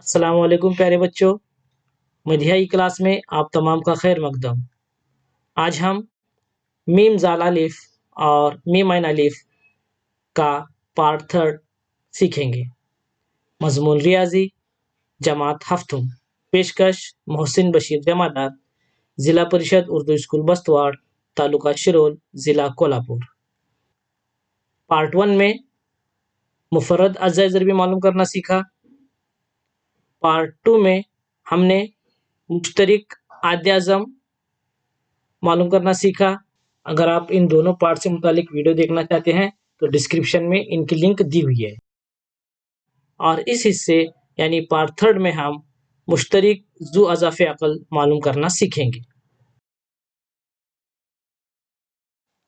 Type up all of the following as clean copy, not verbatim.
अस्सलाम वालेकुम प्यारे बच्चों। मधियाई क्लास में आप तमाम का खैर मकदम। आज हम मीम जाल अलिफ और मीम ऐन अलिफ का पार्ट थर्ड सीखेंगे। मजमून रियाजी जमात हफ्तुम, पेशकश मोहसिन बशीर जमादार, जिला परिषद उर्दू स्कूल बस्तवाड़, तालुका शिरोल, जिला कोल्हापुर। पार्ट वन में मुफर्रद अज्जा ज़रबी मालूम करना सीखा। पार्ट टू में हमने मुश्तरिक आद्याज़म मालूम करना सीखा। अगर आप इन दोनों पार्ट से मुतालिक वीडियो देखना चाहते हैं तो डिस्क्रिप्शन में इनकी लिंक दी हुई है। और इस हिस्से यानी पार्ट थर्ड में हम मुश्तरिक जू अज़ाफ़े अक़ल मालूम करना सीखेंगे।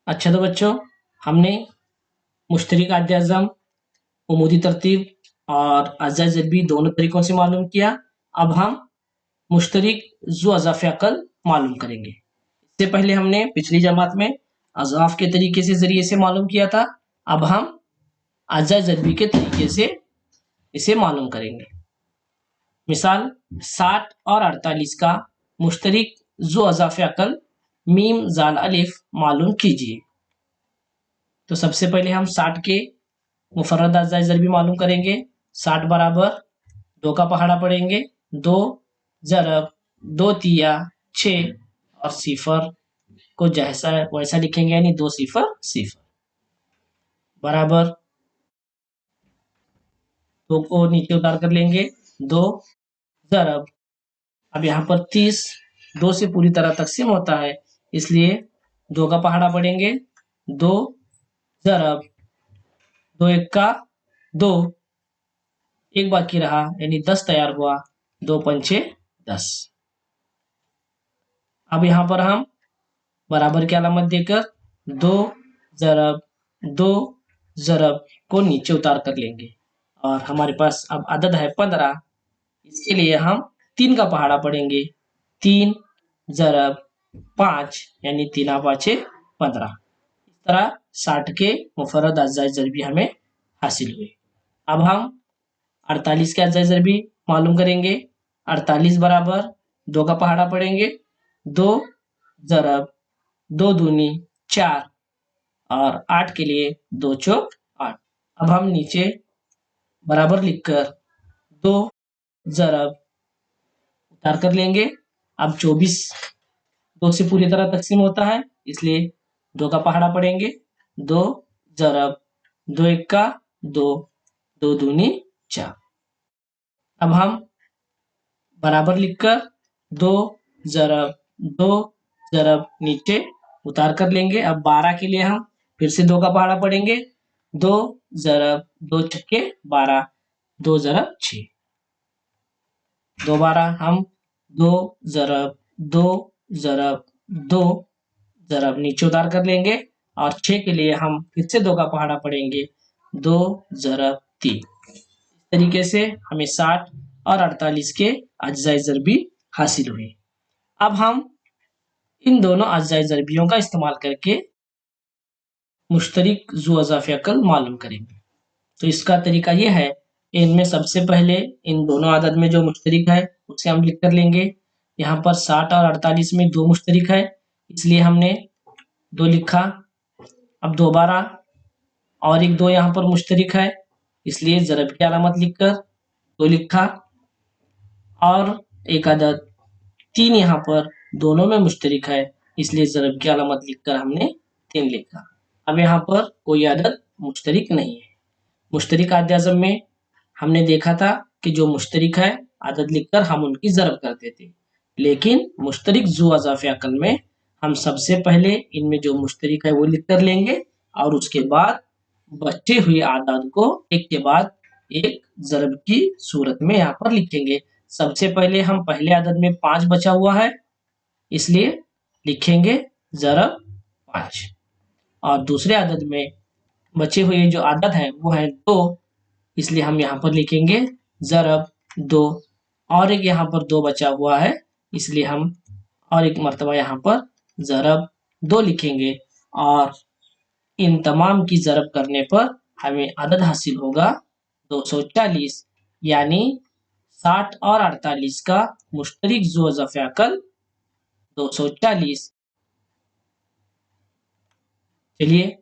अच्छा तो बच्चों, हमने मुश्तरिक आद्याज़म, उमूदी तरतीब और अज़्ज़ा ज़रबी दोनों तरीकों से मालूम किया। अब हम मुश्तरिक जू अज़ाफ़े अक़ल मालूम करेंगे। इससे पहले हमने पिछली जमात में अज़ाफ़ के तरीके से ज़रिए से मालूम किया था। अब हम अज़्ज़ा ज़रबी के तरीके से इसे मालूम करेंगे। मिसाल 60 और 48 का मुश्तरिक जू अज़ाफ़े अक़ल मीम ज़ाल अलिफ मालूम कीजिए। तो सबसे पहले हम 60 के मुफर्रद अज़्ज़ा ज़रबी मालूम करेंगे। 60 बराबर 2 का पहाड़ा पढ़ेंगे, 2 ज़रब 2 तिया 6 और सिफर को जैसा वैसा लिखेंगे, यानी 2 सिफर सिफर बराबर 2 को नीचे उतार कर लेंगे, 2 ज़रब। अब यहाँ पर 30 2 से पूरी तरह तकसीम होता है, इसलिए 2 का पहाड़ा पढ़ेंगे, 2 ज़रब 2 एक का 2, एक बाकी रहा यानी 10 तैयार हुआ, 2 पंचे 10। अब यहाँ पर हम बराबर की अलामत देकर 2 ज़रब 2 ज़रब को नीचे उतार कर लेंगे और हमारे पास अब अदद है 15। इसके लिए हम 3 का पहाड़ा पढ़ेंगे, 3 ज़रब 5 यानी 3 पाँचे 15। इस तरह 60 के मुफर्रद अज़्ज़ा ज़रबी हमें हासिल हुए। अब हम 48 के अज़्ज़ा ज़रबी मालूम करेंगे। 48 बराबर 2 का पहाड़ा पढ़ेंगे, 2 ज़रब 2 दूनी 4 और 8 के लिए 2 चौक 8। अब हम नीचे बराबर लिखकर 2 ज़रब उतार कर लेंगे। अब 24 2 से पूरी तरह तकसीम होता है, इसलिए 2 का पहाड़ा पढ़ेंगे, 2 ज़रब 2 एक का 2, 2 दूनी 4। अब हम बराबर लिखकर 2 ज़रब 2 ज़रब नीचे उतार कर लेंगे। अब 12 के लिए हम फिर से 2 का पहाड़ा पढ़ेंगे, 2 ज़रब 2 छक्के 12, 2 ज़रब 6। दोबारा हम 2 ज़रब 2 ज़रब 2 ज़रब नीचे उतार कर लेंगे और 6 के लिए हम फिर से 2 का पहाड़ा पढ़ेंगे, 2 ज़रब 3। इस तरीके से हमें 60 और 48 के अज्ज़ा ज़रबी हासिल हुए। अब हम इन दोनों अज्ज़ा ज़रबियों का इस्तेमाल करके मुश्तरिक जू अज़ाफ़े अक़ल मालूम करेंगे। तो इसका तरीका ये है, इनमें सबसे पहले इन दोनों आदद में जो मुश्तरिक है उसे हम लिख कर लेंगे। यहाँ पर 60 और 48 में 2 मुश्तरिक है, इसलिए हमने 2 लिखा। अब दोबारा और एक 2 यहाँ पर मुश्तरिक है, इसलिए ज़रब की अलामत लिखकर 2 लिखा। और एक अदद 3 यहाँ पर दोनों में मुश्तरिक है, इसलिए ज़रब की अलामत लिखकर हमने 3 लिखा। अब यहाँ पर कोई अदद मुश्तरिक नहीं है। मुश्तरिक आद्याज़म में हमने देखा था कि जो मुश्तरिक है अदद लिखकर हम उनकी ज़रब करते थे, लेकिन मुश्तरिक जू अज़ाफ़े अक़ल में हम सबसे पहले इनमें जो मुश्तरिक है वो लिख कर लेंगे और उसके बाद बचे हुए आदाद को एक के बाद एक ज़रब की सूरत में यहाँ पर लिखेंगे। सबसे पहले हम पहले आदद में 5 बचा हुआ है, इसलिए लिखेंगे ज़रब 5 और दूसरे आदद में बचे हुए जो आदद है वो है 2, इसलिए हम यहाँ पर लिखेंगे ज़रब 2 और एक यहाँ पर 2 बचा हुआ है, इसलिए हम और एक मर्तबा यहाँ पर ज़रब 2 लिखेंगे और इन तमाम की ज़रब करने पर हमें अदद हासिल होगा 240, यानी 60 और 48 का मुश्तरिक जु अज़ाफ़े अकल 240। चलिए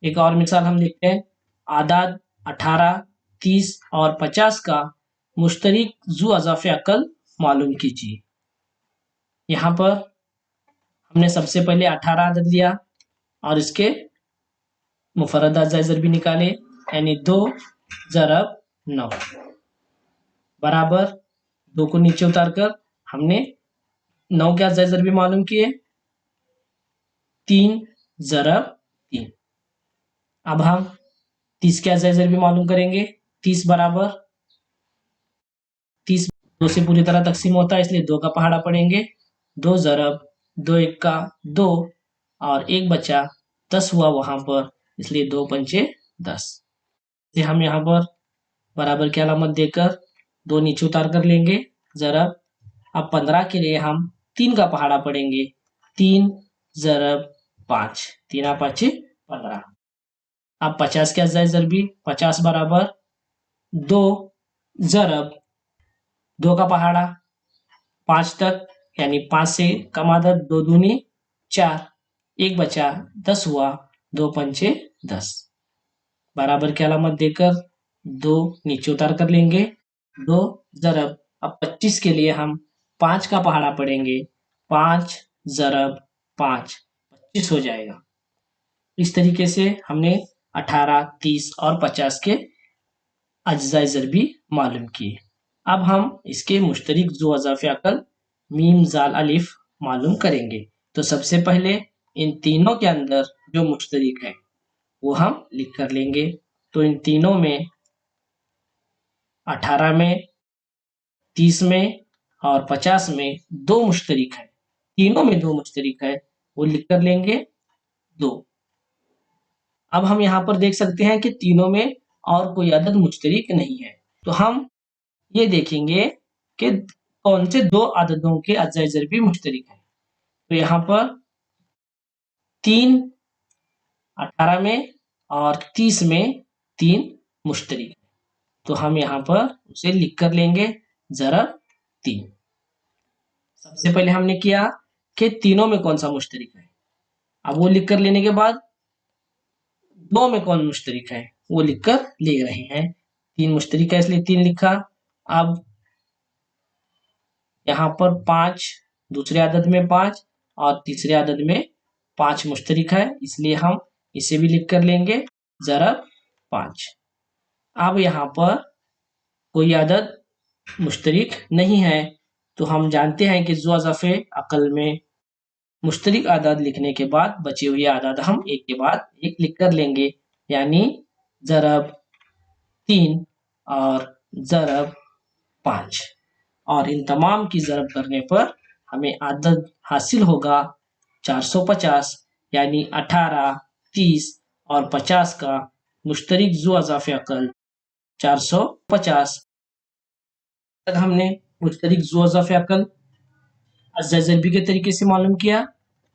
एक और मिसाल हम देखते हैं। आदाद 18, 30 और 50 का मुश्तरिक जु अज़ाफ़े अकल मालूम कीजिए। यहाँ पर हमने सबसे पहले 18 अदद लिया और इसके मुफर्रद अज़ाए ज़रबी निकाले, यानी 2 ज़रब 9 बराबर 2 को नीचे उतारकर हमने 9 के अज़ाए ज़रबी मालूम किए, 3 ज़रब 3। अब हम 30 के अज़ाए ज़रबी मालूम करेंगे। 30 बराबर 30 2 से पूरी तरह तकसीम होता है, इसलिए 2 का पहाड़ा पढ़ेंगे। 2 ज़रब 2 एक्का 2 और 1 बचा 10 हुआ वहाँ पर, इसलिए 2 पंचे 10। हम यहाँ पर बराबर की अलामत देकर 2 नीचे उतार कर लेंगे ज़रब। अब 15 के लिए हम 3 का पहाड़ा पढ़ेंगे। 3 ज़रब 5, 3 5 15। अब 50 के अज़ाए ज़रबी 50 बराबर 2 ज़रब 2 का पहाड़ा 5 तक, यानी 5 से कम आदद 2 दूनी 4, 1 बचा 10 हुआ, 2 पंचे 10। बराबर की अलामत देकर 2 नीचे उतार कर लेंगे। 2 ज़रब अब 25 के लिए हम 5 का पहाड़ा पढ़ेंगे। 5 ज़रब 5 25 हो जाएगा। इस तरीके से हमने 18, 30 और 50 के अज्ज़ाए ज़रबी मालूम किए। अब हम इसके मुश्तरिक ज़ु अज़ाफ़े अकल मीम ज़ाल अलिफ मालूम करेंगे। तो सबसे पहले इन तीनों के अंदर जो मुश्तरिक है वो हम लिख कर लेंगे। तो इन तीनों में 18 में, 30 में और 50 में 2 मुश्तरिक है। तीनों में 2 मुश्तरिक है, वो लिख कर लेंगे 2। अब हम यहाँ पर देख सकते हैं कि तीनों में और कोई अदद मुश्तरिक नहीं है, तो हम ये देखेंगे कि कौन से 2 अददों के अज़ाए ज़रबी मुश्तरिक है। तो यहाँ पर 3 18 में और 30 में 3 मुश्तरिक है, तो हम यहाँ पर उसे लिख कर लेंगे ज़रब 3। सबसे पहले हमने किया कि तीनों में कौन सा मुश्तरिक है। अब वो लिख कर लेने के बाद 2 में कौन मुश्तरिक है वो लिख कर ले रहे हैं। 3 मुश्तरिक है इसलिए 3 लिखा। अब यहाँ पर 5 दूसरे अदद में 5 और तीसरे अदद में 5 मुश्तरिक है, इसलिए हम इसे भी लिख कर लेंगे ज़रब 5। अब यहाँ पर कोई अदद मुश्तरिक नहीं है, तो हम जानते हैं कि ज़ु अज़ाफ़े अकल में मुश्तरिक आदाद लिखने के बाद बचे हुए आदाद हम एक के बाद एक लिख कर लेंगे, यानी ज़रब 3 और ज़रब 5। और इन तमाम की ज़रब करने पर हमें आदद हासिल होगा 450, यानी 18, 30 और 50 का मुश्तरिक ज़ु अज़ाफ़े अकल 450। हमने मुश्तरिक ज़ु अज़ाफ़े अकल अज़्ज़ाए ज़रबी के तरीके से मालूम किया।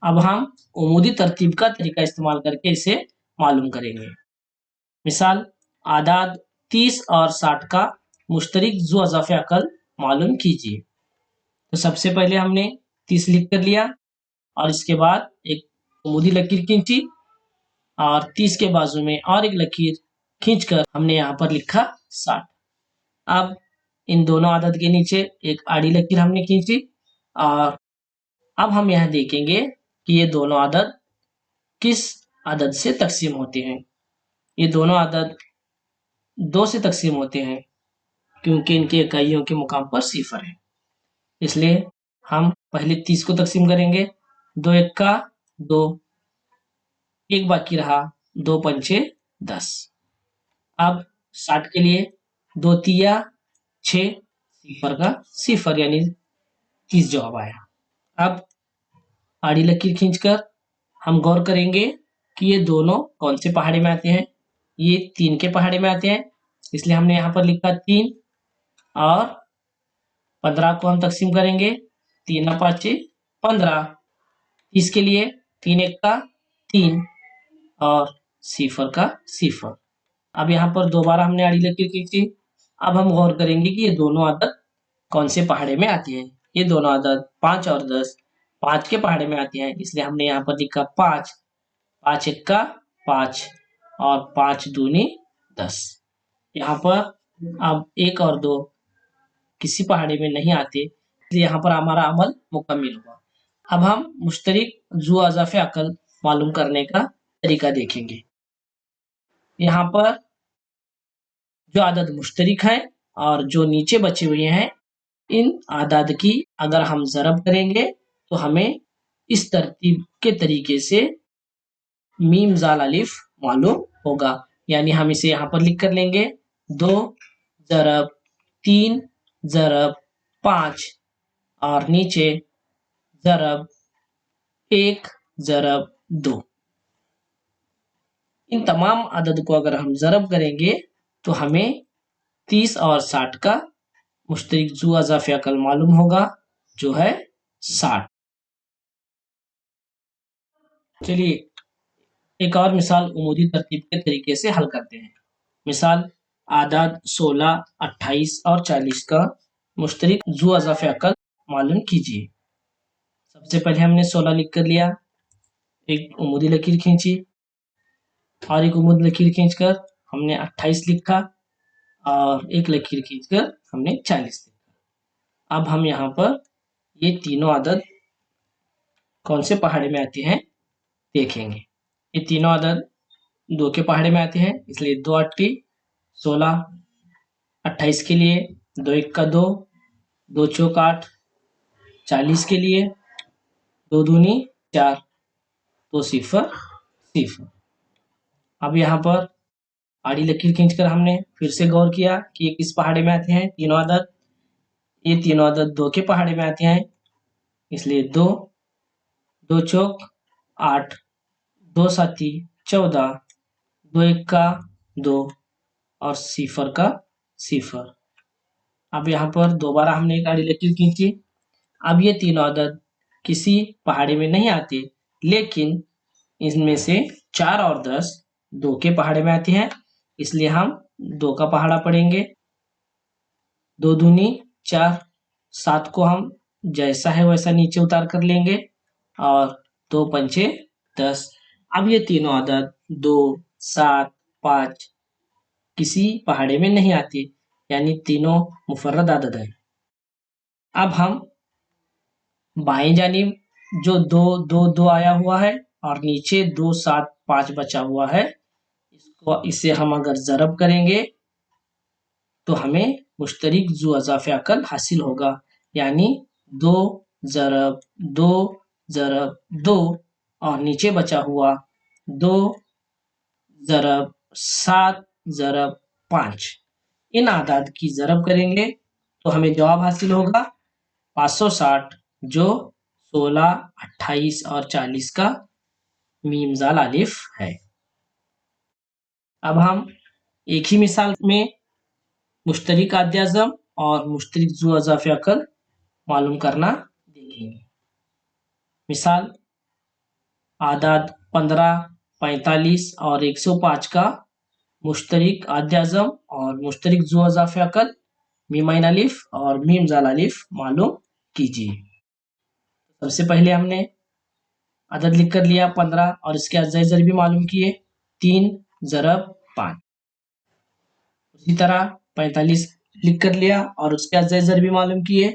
अब हम उमूदी तरतीब का तरीका इस्तेमाल करके इसे मालूम करेंगे। मिसाल आदाद 30 और 60 का मुश्तरिक ज़ु अज़ाफ़े अकल मालूम कीजिए। तो सबसे पहले हमने 30 लिख कर लिया और इसके बाद एक उमूदी लकीर खींची और 30 के बाजू में और एक लकीर खींचकर हमने यहाँ पर लिखा 60। अब इन दोनों आदद के नीचे एक आड़ी लकीर हमने खींची और अब हम यह देखेंगे कि ये दोनों आदद किस आदद से तकसीम होते हैं। ये दोनों आदद 2 से तकसीम होते हैं, क्योंकि इनके इकाइयों के मुकाम पर सिफर है, इसलिए हम पहले 30 को तकसीम करेंगे। 2 एक्का 2, 1 बाकी रहा, 2 पंचे 10। अब 60 के लिए 2 तिया 6, सिफर का सिफर यानी 30 जवाब आया। अब आड़ी लकीर खींचकर हम गौर करेंगे कि ये दोनों कौन से पहाड़े में आते हैं। ये 3 के पहाड़े में आते हैं, इसलिए हमने यहाँ पर लिखा 3 और 15 को हम तकसीम करेंगे। 3 पाँचे 15। इसके लिए 3 एक्का 3 और सिफर का सिफर। अब यहाँ पर दोबारा हमने आड़ी लकीर खींची। अब हम गौर करेंगे कि ये दोनों आदद कौन से पहाड़े में आती है। ये दोनों आदत 5 और 10 5 के पहाड़े में आती है, इसलिए हमने यहाँ पर लिखा 5, 5 एक्का 5 और 5 दूनी 10। यहाँ पर अब 1 और 2 किसी पहाड़ी में नहीं आते, इसलिए यहाँ पर हमारा अमल मुकम्मिल हुआ। अब हम मुश्तरिक जू अज़ाफ़े अकल मालूम करने का तरीका देखेंगे। यहाँ पर जो आदद मुश्तरिक है और जो नीचे बचे हुए हैं, इन आदाद की अगर हम ज़रब करेंगे तो हमें इस तरतीब के तरीके से मीम जाल अलिफ मालूम होगा। यानी हम इसे यहाँ पर लिख कर लेंगे 2 ज़रब 3 ज़रब 5 और नीचे ज़रब 1 ज़रब 2। इन तमाम अदद को अगर हम ज़रब करेंगे तो हमें 30 और 60 का मुश्तरिक जू अज़ाफ़े अकल मालूम होगा, जो है 60। चलिए एक और मिसाल उमूदी तरतीब के तरीके से हल करते हैं। मिसाल आदाद 16, 28 और 40 का मुश्तरिक जू अज़ाफ़े अकल मालूम कीजिए। सबसे पहले हमने 16 लिख कर लिया, एक उमूदी लकीर खींची और एक उमूदी लकीर खींचकर हमने 28 लिखा और एक लकीर खींचकर हमने 40 लिखा। अब हम यहाँ पर ये तीनों आदद कौन से पहाड़े में आती हैं देखेंगे। ये तीनों आदद 2 के पहाड़े में आते हैं, इसलिए 2 8 16, 28 के लिए 2 1 का 2, 2 चौक 8, 40 के लिए 2 दूनी 4, 2 सिफर सिफर। अब यहाँ पर आड़ी लकीर खींचकर हमने फिर से गौर किया कि ये किस पहाड़े में आते हैं तीनों आदद। ये तीनों आदद 2 के पहाड़े में आते हैं, इसलिए 2, 2 चौक 8, 2 साती 14, 2 1 का 2 और सिफर का सिफर। अब यहाँ पर दोबारा हमने एक आड़ी लकीर खींची। अब ये तीनों आदद किसी पहाड़ी में नहीं आते, लेकिन इनमें से 4 और 10 2 के पहाड़े में आती हैं, इसलिए हम 2 का पहाड़ा पढ़ेंगे। 2 दूनी 4, 7 को हम जैसा है वैसा नीचे उतार कर लेंगे और 2 पंचे 10। अब ये तीनों आदद 2, 7, 5 किसी पहाड़े में नहीं आती, यानी तीनों मुफर्रद आदद है। अब हम बाएं जानिब जो 2 2 2 आया हुआ है और नीचे 2 7 5 बचा हुआ है, इसे हम अगर ज़रब करेंगे तो हमें मुश्तरिक जू अज़ाफ़े अकल हासिल होगा। यानी 2 ज़रब 2 ज़रब 2 और नीचे बचा हुआ 2 ज़रब 7 ज़रब 5। इन आदाद की ज़रब करेंगे तो हमें जवाब हासिल होगा 560, जो 16, 28 और 40 का मीम जाल अलिफ है। अब हम एक ही मिसाल में मुश्तरिक आद्याज़म और मुश्तरिक जू अज़ाफ़े अकल मालूम करना देखेंगे। मिसाल आदाद 15, 45 और 105 का मुश्तरिक आद्याज़म और मुश्तरिक जू अज़ाफ़े अकल मीमाइन अलिफ और मीम जाल अलिफ मालूम कीजिए। सबसे पहले हमने अदद लिख कर लिया 15 और इसके अज़ाई ज़रबी मालूम किए 3 ज़रब 5। उसी तरह 45 लिख कर लिया और उसके अज़ाई ज़रबी मालूम किए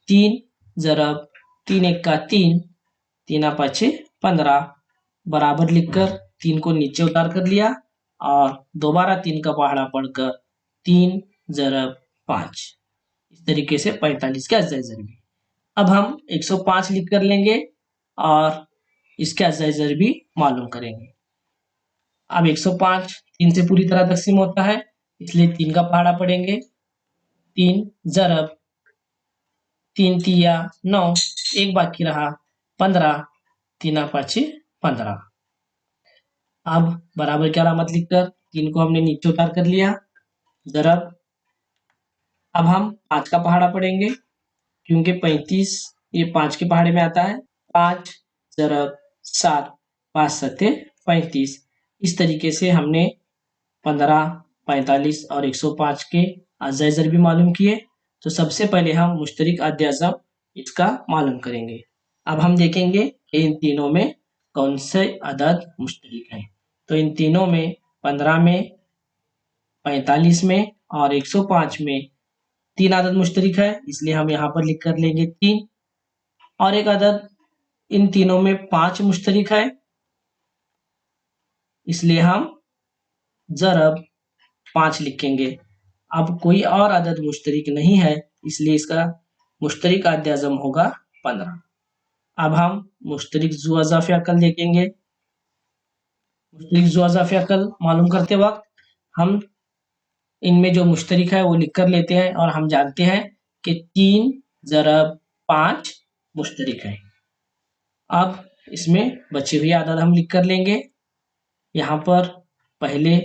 3 ज़रब 3 1 का 3, 3 5 15 बराबर लिखकर 3 को नीचे उतार कर लिया और दोबारा 3 का पहाड़ा पढ़कर 3 ज़रब 5। इस तरीके से 45 के अज़ाई ज़रबी। अब हम 105 लिख कर लेंगे और इसके अज़ाई ज़रबी मालूम करेंगे। अब 105 3 से पूरी तरह तकसीम होता है, इसलिए 3 का पहाड़ा पढ़ेंगे 3 ज़रब 3 तिया 9, एक बाकी रहा 15, 3 5 15। अब बराबर की अलामत लिखकर 3 को हमने नीचे उतार कर लिया ज़रब। अब हम 5 का पहाड़ा पढ़ेंगे क्योंकि 35 ये 5 के पहाड़े में आता है। 5 ज़रब 7, 5 सत्ते 35। इस तरीके से हमने 15, 45 और 105 के अज़ाई ज़रबी मालूम किए। तो सबसे पहले हम मुश्तरिक अद्याज़म इसका मालूम करेंगे। अब हम देखेंगे कि इन तीनों में कौन से अदद मुश्तरिक हैं। तो इन तीनों में 15 में, 45 में और 105 में 3 अदद मुश्तरिक है, इसलिए हम यहाँ पर लिख कर लेंगे 3। और एक अदद इन तीनों में 5 मुश्तरिक है, इसलिए हम ज़रब 5 लिखेंगे। अब कोई और अदद मुश्तरिक नहीं है, इसलिए इसका मुश्तरिक अद्याज़म होगा 15। अब हम मुश्तरिक ज़ू अज़ाफ़ी अक़ल देखेंगे। मुश्तरिक ज़ू अज़ाफ़ी अक़ल मालूम करते वक्त हम इनमें जो मुश्तरिक है वो लिख कर लेते हैं और हम जानते हैं कि 3 ज़रब 5 मुश्तरिक है। अब इसमें बचे हुए अदद हम लिख कर लेंगे। यहाँ पर पहले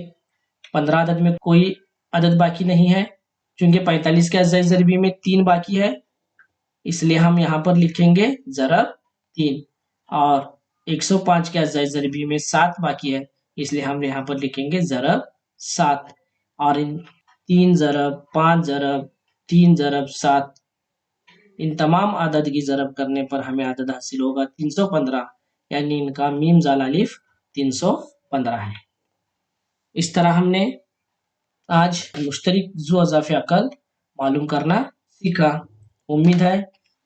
15 अदद में कोई अदद बाकी नहीं है, चूँकि 45 के अज़ाए ज़रबी में 3 बाकी है, इसलिए हम यहाँ पर लिखेंगे ज़रब 3। और 105 के अज़ाए ज़रबी में 7 बाकी है, इसलिए हम यहाँ पर लिखेंगे ज़रब 7। और इन 3 ज़रब 5 ज़रब 3 ज़रब 7 इन तमाम अदद की ज़रब करने पर हमें अदद हासिल होगा 315, यानी इनका मीम ज़ाल अलिफ 315 है। इस तरह हमने आज मुश्तरिक ज़ू अज़ाफ़ी अक़ल मालूम करना सीखा। उम्मीद है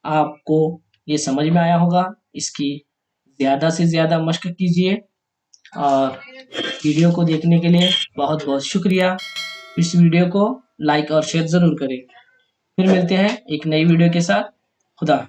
आपको ये समझ में आया होगा। इसकी ज़्यादा से ज़्यादा मश्क कीजिए और वीडियो को देखने के लिए बहुत बहुत शुक्रिया। इस वीडियो को लाइक और शेयर ज़रूर करें। फिर मिलते हैं एक नई वीडियो के साथ। खुदा।